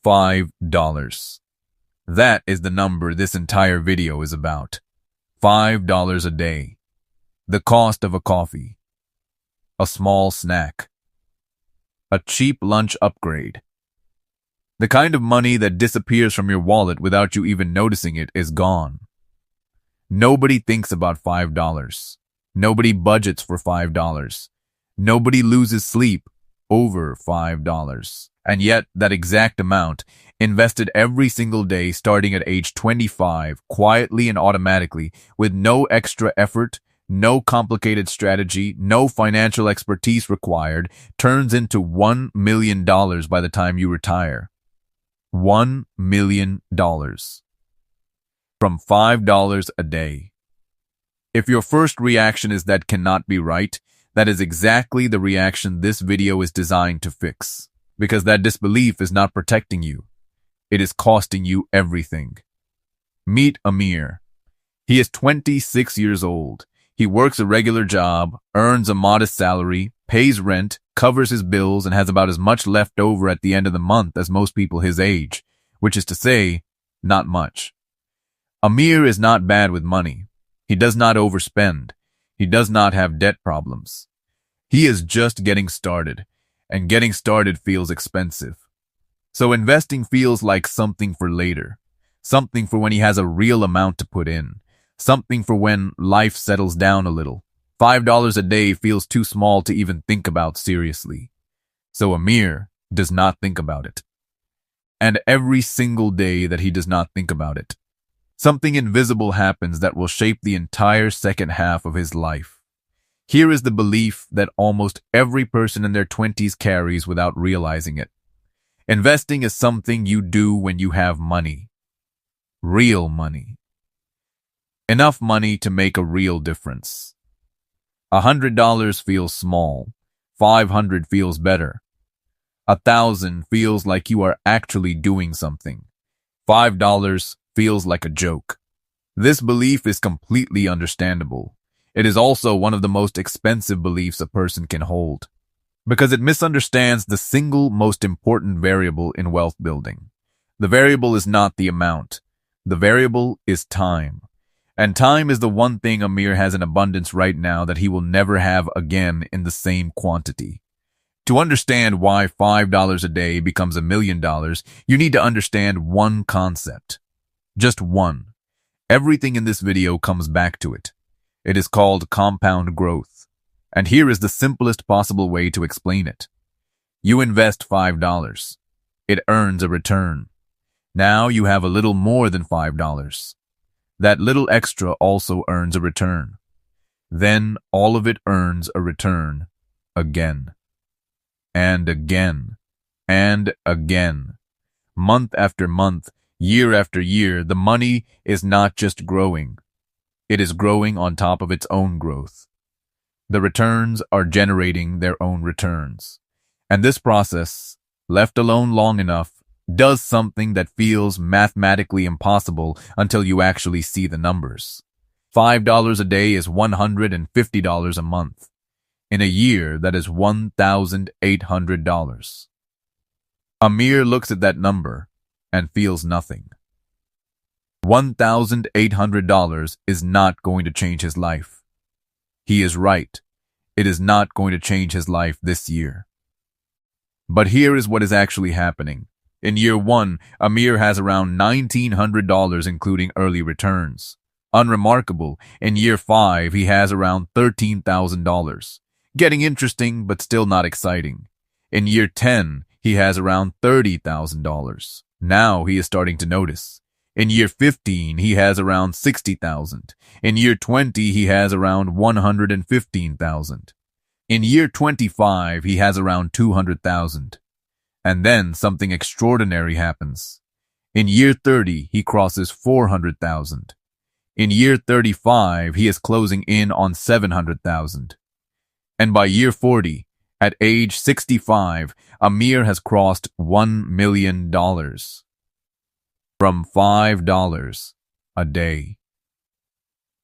$5. That is the number this entire video is about. $5 a day. The cost of a coffee. A small snack. A cheap lunch upgrade. The kind of money that disappears from your wallet without you even noticing it is gone. Nobody thinks about $5. Nobody budgets for $5. Nobody loses sleep over $5. And yet, that exact amount, invested every single day starting at age 25, quietly and automatically, with no extra effort, no complicated strategy, no financial expertise required, turns into $1 million by the time you retire. $1 million. From $5 a day. If your first reaction is that cannot be right, that is exactly the reaction this video is designed to fix. Because that disbelief is not protecting you. It is costing you everything. Meet Amir. He is 26 years old. He works a regular job, earns a modest salary, pays rent, covers his bills, and has about as much left over at the end of the month as most people his age, which is to say, not much. Amir is not bad with money. He does not overspend. He does not have debt problems. He is just getting started, and getting started feels expensive. So investing feels like something for later, something for when he has a real amount to put in, something for when life settles down a little. $5 a day feels too small to even think about seriously. So Amir does not think about it. And every single day that he does not think about it, something invisible happens that will shape the entire second half of his life. Here is the belief that almost every person in their 20s carries without realizing it. Investing is something you do when you have money. Real money. Enough money to make a real difference. $100 feels small. $500 feels better. $1,000 feels like you are actually doing something. $5 feels like a joke. This belief is completely understandable. It is also one of the most expensive beliefs a person can hold, because it misunderstands the single most important variable in wealth building. The variable is not the amount. The variable is time. And time is the one thing Amir has in abundance right now that he will never have again in the same quantity. To understand why $5 a day becomes $1 million, you need to understand one concept. Just one. Everything in this video comes back to it. It is called compound growth. And here is the simplest possible way to explain it. You invest $5. It earns a return. Now you have a little more than $5. That little extra also earns a return. Then all of it earns a return again. And again. And again. Month after month, year after year, the money is not just growing. It is growing on top of its own growth. The returns are generating their own returns. And this process, left alone long enough, does something that feels mathematically impossible until you actually see the numbers. $5 a day is $150 a month. In a year, that is $1,800. Amir looks at that number and feels nothing. $1,800 is not going to change his life. He is right. It is not going to change his life this year. But here is what is actually happening. In year 1, Amir has around $1,900 including early returns. Unremarkable, in year 5 he has around $13,000. Getting interesting but still not exciting. In year 10, he has around $30,000. Now he is starting to notice. In year 15, he has around $60,000. In year 20, he has around $115,000. In year 25, he has around $200,000. And then something extraordinary happens. In year 30, he crosses $400,000. In year 35, he is closing in on $700,000. And by year 40, at age 65, Amir has crossed $1 million. From $5 a day.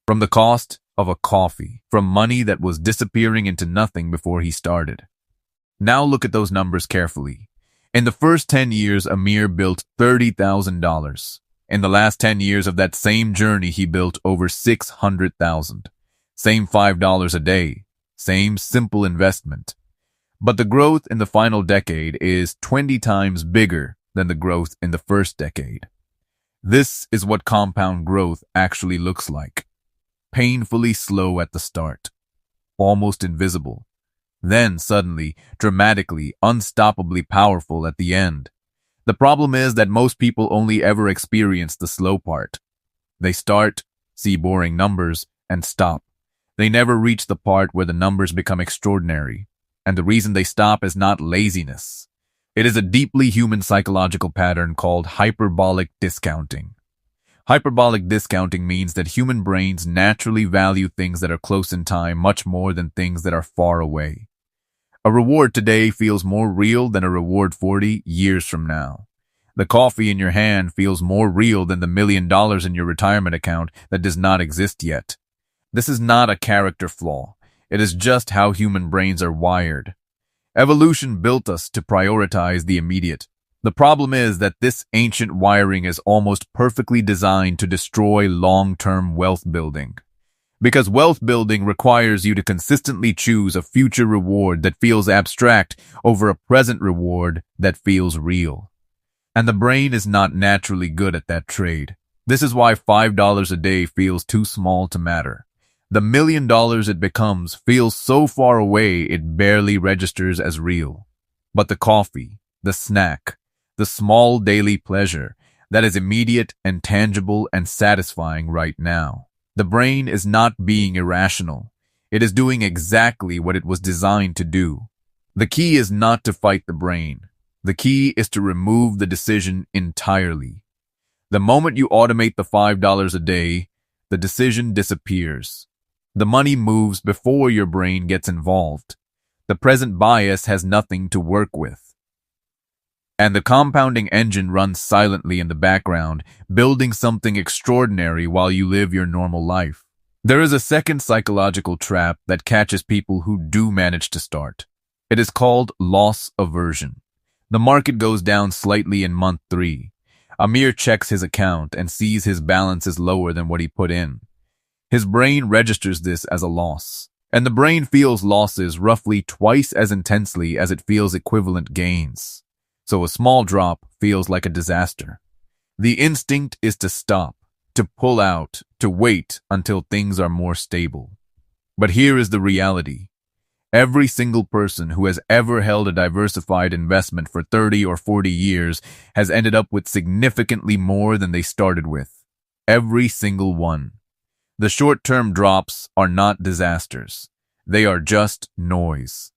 From the cost of a coffee. From money that was disappearing into nothing before he started. Now look at those numbers carefully. In the first 10 years, Amir built $30,000. In the last 10 years of that same journey, he built over $600,000. Same $5 a day. Same simple investment. But the growth in the final decade is 20 times bigger than the growth in the first decade. This is what compound growth actually looks like. Painfully slow at the start. Almost invisible. Then suddenly, dramatically, unstoppably powerful at the end. The problem is that most people only ever experience the slow part. They start, see boring numbers, and stop. They never reach the part where the numbers become extraordinary. And the reason they stop is not laziness. It is a deeply human psychological pattern called hyperbolic discounting. Hyperbolic discounting means that human brains naturally value things that are close in time much more than things that are far away. A reward today feels more real than a reward 40 years from now. The coffee in your hand feels more real than the $1 million in your retirement account that does not exist yet. This is not a character flaw. It is just how human brains are wired. Evolution built us to prioritize the immediate. The problem is that this ancient wiring is almost perfectly designed to destroy long-term wealth building. Because wealth building requires you to consistently choose a future reward that feels abstract over a present reward that feels real. And the brain is not naturally good at that trade. This is why $5 a day feels too small to matter. The $1 million it becomes feels so far away it barely registers as real. But the coffee, the snack, the small daily pleasure, that is immediate and tangible and satisfying right now. The brain is not being irrational. It is doing exactly what it was designed to do. The key is not to fight the brain. The key is to remove the decision entirely. The moment you automate the $5 a day, the decision disappears. The money moves before your brain gets involved. The present bias has nothing to work with. And the compounding engine runs silently in the background, building something extraordinary while you live your normal life. There is a second psychological trap that catches people who do manage to start. It is called loss aversion. The market goes down slightly in month 3. Amir checks his account and sees his balance is lower than what he put in. His brain registers this as a loss, and the brain feels losses roughly twice as intensely as it feels equivalent gains. So a small drop feels like a disaster. The instinct is to stop, to pull out, to wait until things are more stable. But here is the reality. Every single person who has ever held a diversified investment for 30 or 40 years has ended up with significantly more than they started with. Every single one. The short-term drops are not disasters. They are just noise.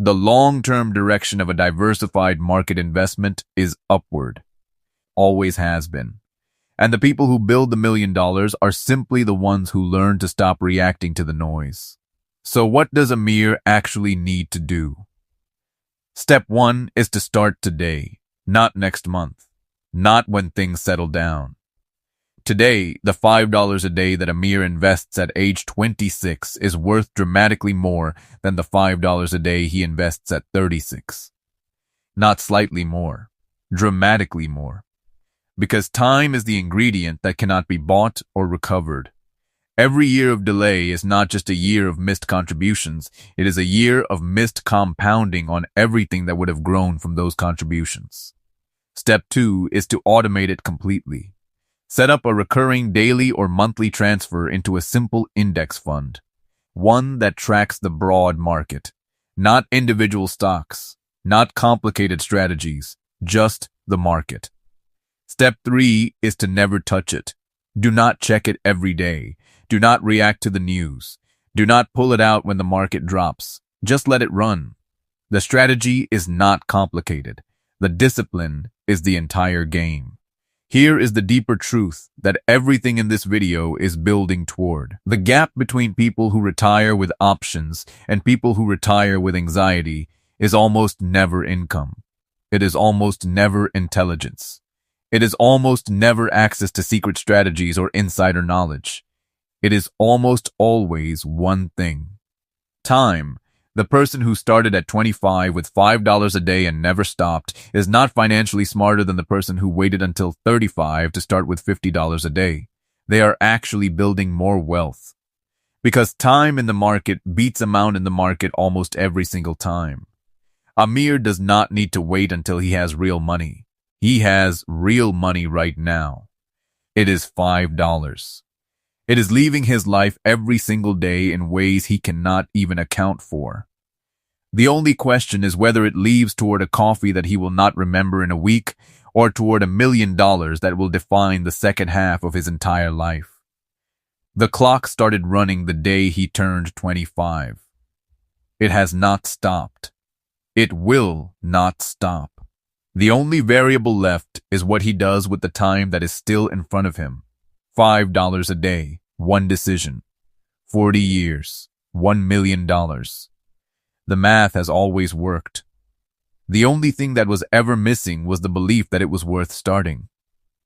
The long-term direction of a diversified market investment is upward. Always has been. And the people who build the $1 million are simply the ones who learn to stop reacting to the noise. So what does Amir actually need to do? Step 1 is to start today, not next month, not when things settle down. Today, the $5 a day that Amir invests at age 26 is worth dramatically more than the $5 a day he invests at 36. Not slightly more, dramatically more. Because time is the ingredient that cannot be bought or recovered. Every year of delay is not just a year of missed contributions, it is a year of missed compounding on everything that would have grown from those contributions. Step 2 is to automate it completely. Set up a recurring daily or monthly transfer into a simple index fund, one that tracks the broad market, not individual stocks, not complicated strategies, just the market. Step 3 is to never touch it. Do not check it every day. Do not react to the news. Do not pull it out when the market drops. Just let it run. The strategy is not complicated. The discipline is the entire game. Here is the deeper truth that everything in this video is building toward. The gap between people who retire with options and people who retire with anxiety is almost never income. It is almost never intelligence. It is almost never access to secret strategies or insider knowledge. It is almost always one thing. Time, The person who started at 25 with $5 a day and never stopped is not financially smarter than the person who waited until 35 to start with $50 a day. They are actually building more wealth. Because time in the market beats amount in the market almost every single time. Amir does not need to wait until he has real money. He has real money right now. It is $5. It is leaving his life every single day in ways he cannot even account for. The only question is whether it leaves toward a coffee that he will not remember in a week or toward $1 million that will define the second half of his entire life. The clock started running the day he turned 25. It has not stopped. It will not stop. The only variable left is what he does with the time that is still in front of him. $5 a day, one decision. 40 years, $1 million. The math has always worked. The only thing that was ever missing was the belief that it was worth starting.